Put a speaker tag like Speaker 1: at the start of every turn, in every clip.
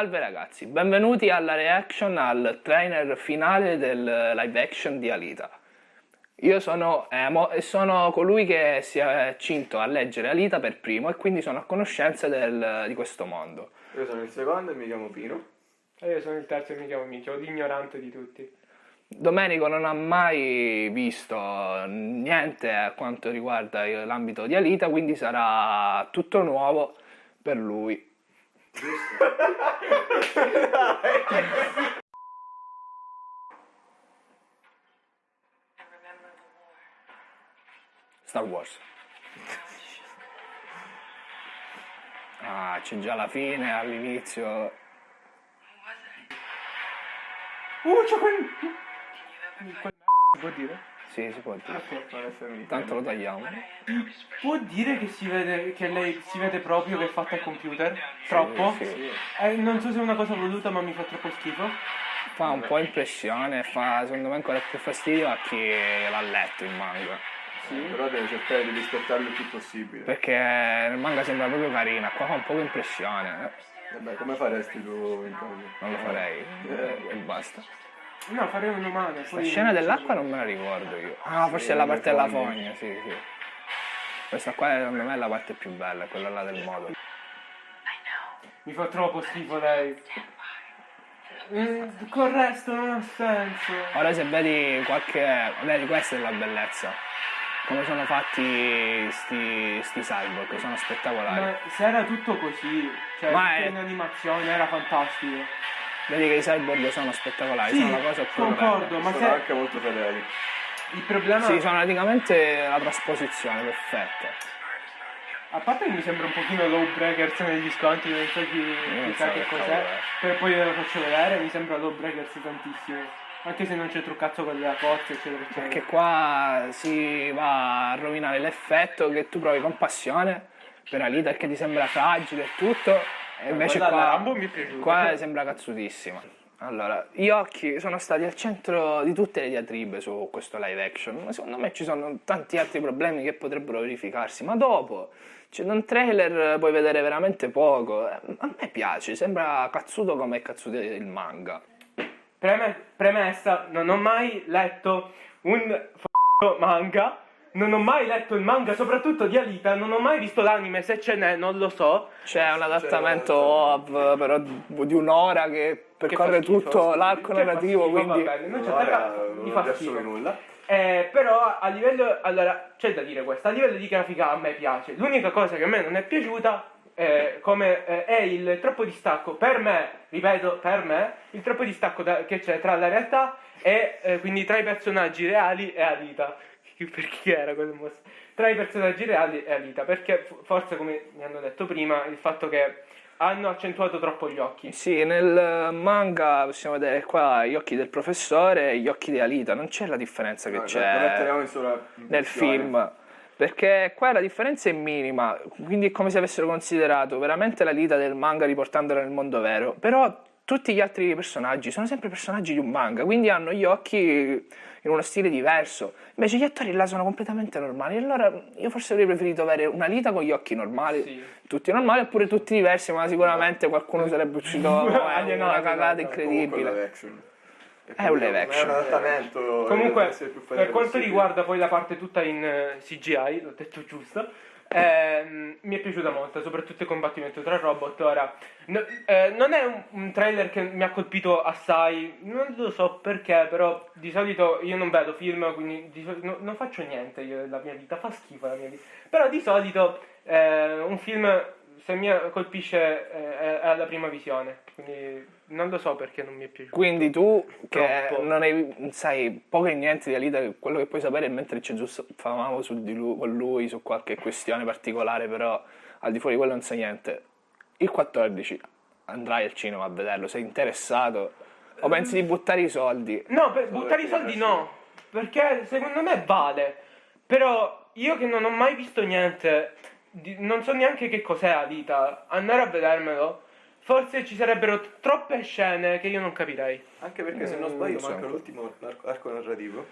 Speaker 1: Salve ragazzi, benvenuti alla reaction al trailer finale del live action di Alita. Io sono Emo e sono colui che si è cinto a leggere Alita per primo e quindi sono a conoscenza di questo mondo.
Speaker 2: Io sono il secondo e mi chiamo Pino.
Speaker 3: E io sono il terzo e mi chiamo Michio, l'ignorante di tutti.
Speaker 1: Domenico non ha mai visto niente a quanto riguarda l'ambito di Alita, quindi sarà tutto nuovo per lui. Star Wars. Ah, c'è già la fine, all'inizio.
Speaker 3: C'è quel merda, si può dire?
Speaker 1: Sì, si può dire.
Speaker 2: Non è femminile.
Speaker 1: Tanto lo tagliamo.
Speaker 3: Può dire che si vede che lei si vede proprio che è fatta al computer? Troppo?
Speaker 1: Sì.
Speaker 3: Non so se è una cosa voluta, ma mi fa troppo schifo.
Speaker 1: Fa un po' impressione, fa secondo me ancora più fastidio a chi l'ha letto il manga.
Speaker 2: Sì, però deve cercare di rispettarlo il più possibile.
Speaker 1: Perché nel manga sembra proprio carina, qua fa un po' impressione.
Speaker 2: Vabbè, come faresti tu in caso?
Speaker 1: Non lo farei e basta.
Speaker 3: No, farei un umano.
Speaker 1: La scena dell'acqua non me la ricordo io. Ah, forse è la parte della fogna, sì. Questa qua secondo me è la parte più bella, quella là del modo.
Speaker 3: Mi fa troppo schifo lei. Col resto non ha senso.
Speaker 1: Ora se vedi vedi, questa è la bellezza. Come sono fatti sti cyborg, sono spettacolari.
Speaker 3: Ma se era tutto così, cioè
Speaker 1: Ma
Speaker 3: in animazione era fantastico.
Speaker 1: Vedi che i cyborg sono spettacolari,
Speaker 3: Sì,
Speaker 1: sono la cosa più
Speaker 3: concordo,
Speaker 1: bella.
Speaker 3: ma
Speaker 2: Sono anche molto fedeli.
Speaker 3: il problema...
Speaker 1: Sì, sono praticamente la trasposizione perfetta.
Speaker 3: A parte che mi sembra un pochino Lawbreakers negli sconti, non so chi
Speaker 1: non
Speaker 3: sa
Speaker 1: so
Speaker 3: che
Speaker 1: che
Speaker 3: cos'è,
Speaker 1: cavolo è.
Speaker 3: poi ve lo faccio vedere, mi sembra Lawbreakers tantissimo. Anche se non c'è truccazzo con le cozze, eccetera, eccetera.
Speaker 1: Perché qua si va a rovinare l'effetto che tu provi compassione per Alita perché ti sembra fragile e tutto, e invece
Speaker 3: quella da
Speaker 1: qua,
Speaker 3: Rambo mi è piaciuta.
Speaker 1: qua sembra cazzutissima. Allora, gli occhi sono stati al centro di tutte le diatribe su questo live action, ma secondo me ci sono tanti altri problemi che potrebbero verificarsi, ma dopo, cioè, in un trailer puoi vedere veramente poco. A me piace, sembra cazzuto come è cazzuto il manga.
Speaker 3: Premessa, non ho mai letto un manga, non ho mai letto il manga, soprattutto di Alita, non ho mai visto l'anime, se ce n'è non lo so.
Speaker 1: C'è un adattamento OAV però di un'ora che percorre tutto l'arco narrativo, quindi
Speaker 3: Non c'è
Speaker 2: Non
Speaker 3: mi
Speaker 2: ho
Speaker 3: fa
Speaker 2: riassunto
Speaker 3: schifo.
Speaker 2: nulla.
Speaker 3: Però a livello, allora, c'è da dire questo, a livello di grafica a me piace, l'unica cosa che a me non è piaciuta è il troppo distacco, per me, ripeto, per me, il troppo distacco che c'è tra la realtà e quindi tra i personaggi reali e Alita. Per chi era quel mostro? Tra i personaggi reali e Alita, perché forse, come mi hanno detto prima, il fatto che hanno accentuato troppo gli occhi.
Speaker 1: sì, nel manga possiamo vedere qua gli occhi del professore e gli occhi di Alita, non c'è la differenza che
Speaker 2: Lo
Speaker 1: c'è
Speaker 2: metteremo in sola
Speaker 1: nel film, perché qua la differenza è minima, quindi è come se avessero considerato veramente l'Alita del manga riportandola nel mondo vero, però tutti gli altri personaggi sono sempre personaggi di un manga, quindi hanno gli occhi in uno stile diverso, invece gli attori là sono completamente normali, allora io forse avrei preferito avere un'Alita con gli occhi normali,
Speaker 3: Sì.
Speaker 1: tutti normali oppure tutti diversi, ma sicuramente qualcuno sarebbe uscito una cagata incredibile. È un live action.
Speaker 2: È un adattamento.
Speaker 3: Comunque,
Speaker 2: deve essere più fedele
Speaker 3: per quanto
Speaker 2: possibile.
Speaker 3: riguarda poi la parte tutta in CGI, l'ho detto giusto, mi è piaciuta molto, soprattutto il combattimento tra robot. Ora, non è un trailer che mi ha colpito assai, non lo so perché, però di solito io non vedo film, quindi non faccio niente io della mia vita, fa schifo la mia vita. Però di solito un film, se mi colpisce, è alla prima visione, quindi non lo so perché non mi è piaciuto.
Speaker 1: Quindi tu che
Speaker 3: Troppo.
Speaker 1: non sai poco e niente di Alita, quello che puoi sapere è mentre c'è giusto favamo su di lui, con lui su qualche questione particolare, però al di fuori di quello non sai niente. Il 14 andrai al cinema a vederlo, sei interessato o pensi di buttare i soldi?
Speaker 3: No, per buttare i soldi no, perché secondo me vale. Però io che non ho mai visto niente, non so neanche che cos'è Alita, andare a vedermelo, forse ci sarebbero troppe scene che io non capirei.
Speaker 2: Anche perché se non sbaglio
Speaker 1: so.
Speaker 2: manca l'ultimo arco narrativo.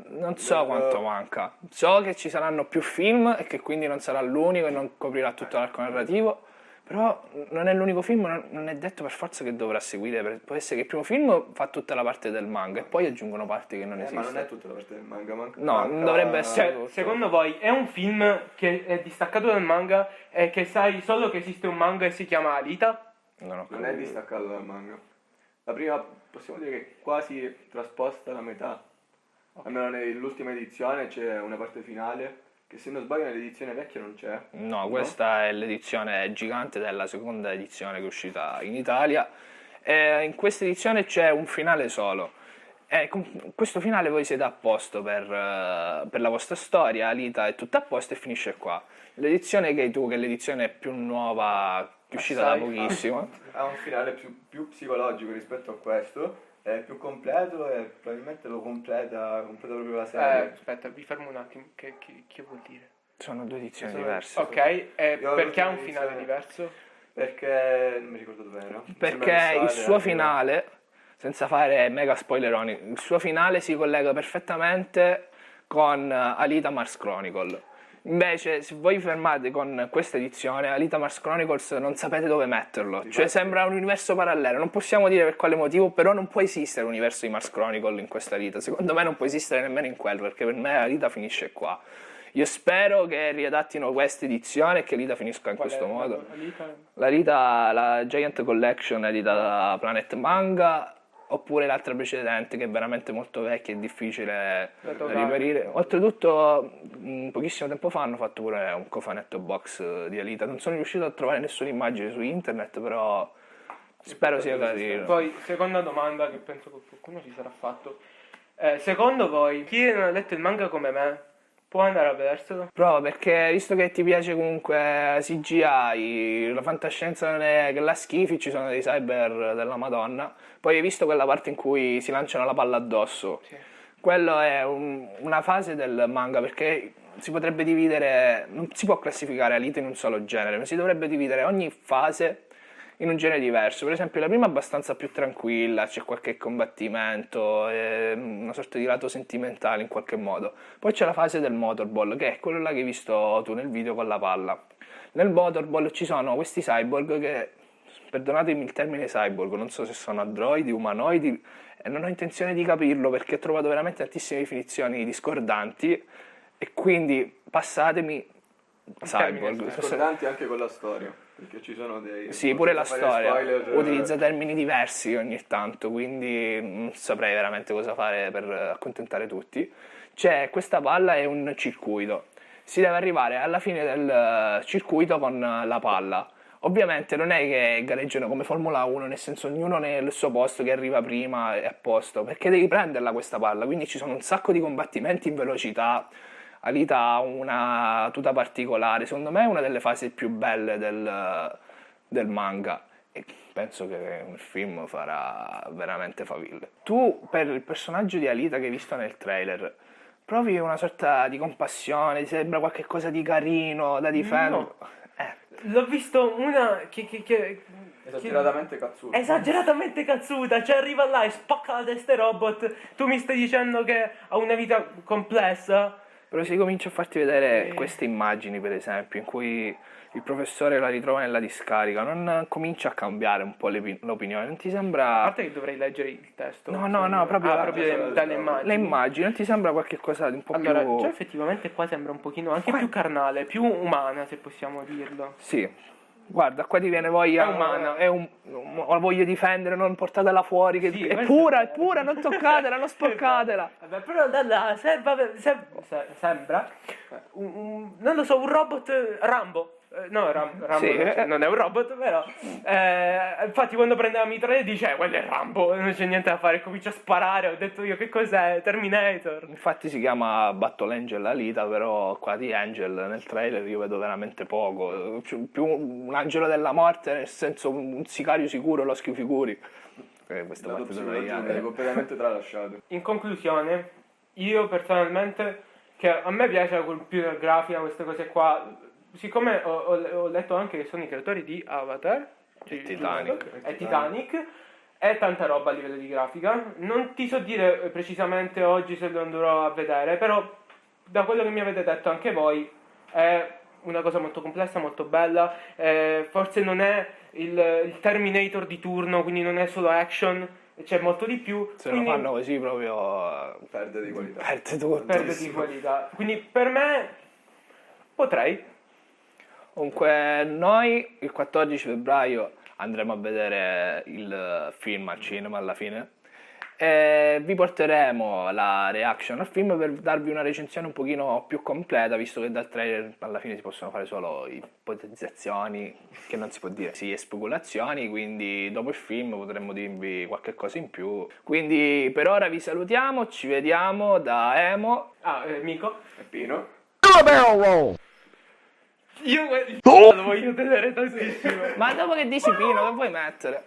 Speaker 1: Non so quanto manca. So che ci saranno più film e che quindi non sarà l'unico e non coprirà tutto l'arco narrativo. Però non è l'unico film, non è detto per forza che dovrà seguire, può essere che il primo film fa tutta la parte del manga e poi aggiungono parti che non
Speaker 2: Ma non
Speaker 1: esistono.
Speaker 2: è tutta la parte del manga,
Speaker 1: No, non dovrebbe essere
Speaker 3: Cioè, secondo voi è un film che è distaccato dal manga e che sai solo che esiste un manga e si chiama Alita?
Speaker 1: Non ho
Speaker 2: Non è
Speaker 1: capito.
Speaker 2: distaccato dal manga. La prima possiamo dire che è quasi trasposta la metà. Almeno nell'ultima edizione c'è una parte finale che se non sbaglio nell'edizione vecchia non c'è.
Speaker 1: No, questa è l'edizione gigante della seconda edizione che è uscita in Italia. E in questa edizione c'è un finale solo. E con questo finale voi siete a posto per la vostra storia, Alita è tutta a posto e finisce qua. L'edizione K2, che è l'edizione più nuova, che è uscita da
Speaker 2: Assai
Speaker 1: pochissimo.
Speaker 2: Ha un finale più psicologico rispetto a questo, è più completo e probabilmente lo completa proprio la serie.
Speaker 3: Aspetta, vi fermo un attimo, che vuol dire?
Speaker 1: Sono due edizioni
Speaker 2: Sono-
Speaker 1: diverse.
Speaker 3: Ok,
Speaker 2: Io
Speaker 3: perché ha un
Speaker 2: l'ultima
Speaker 3: finale
Speaker 2: edizione-
Speaker 3: diverso?
Speaker 2: Perché non mi ricordo dove era. Mi sembra
Speaker 1: Perché
Speaker 2: che
Speaker 1: il
Speaker 2: sale
Speaker 1: suo
Speaker 2: anche-
Speaker 1: finale, senza fare mega spoileroni, il suo finale si collega perfettamente con Alita Mars Chronicle. Invece, se voi vi fermate con questa edizione, Alita Mars Chronicles non sapete dove metterlo. Cioè, sembra un universo parallelo. Non possiamo dire per quale motivo, però non può esistere l'universo di Mars Chronicle in questa Alita. Secondo me non può esistere nemmeno in quello, perché per me Alita finisce qua. Io spero che riadattino questa edizione e che Alita finisca in
Speaker 3: Qual
Speaker 1: questo
Speaker 3: è?
Speaker 1: modo.
Speaker 3: Alita?
Speaker 1: La Rita, la Giant Collection edita da Planet Manga, oppure l'altra precedente che è veramente molto vecchia e difficile
Speaker 3: Da
Speaker 1: da
Speaker 3: trovare.
Speaker 1: reperire. Oltretutto, pochissimo tempo fa hanno fatto pure un cofanetto box di Alita. Non sono riuscito a trovare nessuna immagine su internet, però spero sia carino.
Speaker 3: Poi, seconda domanda che penso che qualcuno si sarà fatto. Secondo voi, chi non ha letto il manga come me può andare a vederselo?
Speaker 1: Prova perché visto che ti piace comunque CGI, la fantascienza non è che la schifi, ci sono dei cyber della Madonna. Poi hai visto quella parte in cui si lanciano la palla addosso.
Speaker 3: Sì.
Speaker 1: Quello è una fase del manga perché si potrebbe dividere, non si può classificare Alita in un solo genere, ma si dovrebbe dividere ogni fase in un genere diverso. Per esempio la prima è abbastanza più tranquilla, c'è qualche combattimento, una sorta di lato sentimentale in qualche modo. Poi c'è la fase del motorball, che è quello là che hai visto tu nel video con la palla. Nel motorball ci sono questi cyborg che, perdonatemi il termine cyborg, non so se sono androidi, umanoidi, e non ho intenzione di capirlo perché ho trovato veramente tantissime definizioni discordanti e quindi passatemi cyborg.
Speaker 2: Discordanti anche con la storia, perché ci sono dei...
Speaker 1: Sì, pure la
Speaker 2: senza fare
Speaker 1: storia
Speaker 2: spoiler,
Speaker 1: utilizza termini diversi ogni tanto, quindi non saprei veramente cosa fare per accontentare tutti. C'è questa palla e un circuito. Si deve arrivare alla fine del circuito con la palla. Ovviamente non è che gareggiano come Formula 1, nel senso ognuno nel suo posto, che arriva prima è a posto, perché devi prenderla questa palla, quindi ci sono un sacco di combattimenti in velocità. Alita ha una tuta particolare, secondo me è una delle fasi più belle del manga e penso che il film farà veramente faville. Tu per il personaggio di Alita che hai visto nel trailer provi una sorta di compassione, ti sembra qualche cosa di carino da difendere?
Speaker 3: No. L'ho visto una
Speaker 2: Esageratamente cazzuto.
Speaker 3: esageratamente cazzuta, cioè arriva là e spacca la testa ai robot. Tu mi stai dicendo che ha una vita complessa?
Speaker 1: Però se comincio a farti vedere queste immagini, per esempio, in cui il professore la ritrova nella discarica, non comincia a cambiare un po' l'opinione? Non ti
Speaker 3: A
Speaker 1: sembra...
Speaker 3: parte che dovrei leggere il testo.
Speaker 1: No, proprio,
Speaker 3: dalle immagini.
Speaker 1: le immagini, non ti sembra qualche cosa di un po'
Speaker 3: Allora,
Speaker 1: più...
Speaker 3: già effettivamente qua sembra un pochino anche più carnale, più umana, se possiamo dirlo.
Speaker 1: Sì, guarda, qua ti viene voglia...
Speaker 3: È umana.
Speaker 1: La voglio difendere, non portatela fuori, che
Speaker 3: Sì,
Speaker 1: è
Speaker 3: questo
Speaker 1: pura, non toccatela, non sporcatela.
Speaker 3: Vabbè, però da là sembra non lo so, un robot Rambo. No, Rambo
Speaker 1: Sì.
Speaker 3: non è un robot, però. Infatti, quando prende la mitraglietta dice: quello è Rambo, non c'è niente da fare. Comincia a sparare. Ho detto io: che cos'è? Terminator.
Speaker 1: Infatti si chiama Battle Angel Alita, però qua di Angel nel trailer io vedo veramente poco. Cioè, più un angelo della morte, nel senso un sicario sicuro, lo schifiguri. Questa
Speaker 2: La
Speaker 1: parte sono
Speaker 2: psicologia
Speaker 1: io.
Speaker 2: mi è completamente tralasciato.
Speaker 3: In conclusione, io personalmente, che a me piace la computer grafica, queste cose qua. Siccome ho letto anche che sono i creatori di Avatar
Speaker 1: E Titanic.
Speaker 3: e Titanic e tanta roba a livello di grafica, non ti so dire precisamente oggi se lo andrò a vedere, però da quello che mi avete detto anche voi è una cosa molto complessa, molto bella. Forse non è il Terminator di turno, quindi non è solo action, c'è molto di più.
Speaker 1: Se lo
Speaker 3: quindi
Speaker 1: fanno così proprio
Speaker 2: Perde di qualità.
Speaker 1: perde tutto.
Speaker 3: perde di qualità. Quindi per me potrei.
Speaker 1: Comunque noi il 14 febbraio andremo a vedere il film al cinema alla fine e vi porteremo la reaction al film per darvi una recensione un pochino più completa, visto che dal trailer alla fine si possono fare solo ipotizzazioni, che non si può dire, sì, e speculazioni, quindi dopo il film potremmo dirvi qualche cosa in più. Quindi per ora vi salutiamo, ci vediamo da Emo.
Speaker 3: Mico.
Speaker 2: E Pino?
Speaker 3: Io lo voglio tenere tantissimo.
Speaker 1: Ma dopo che dici Pino, che vuoi mettere?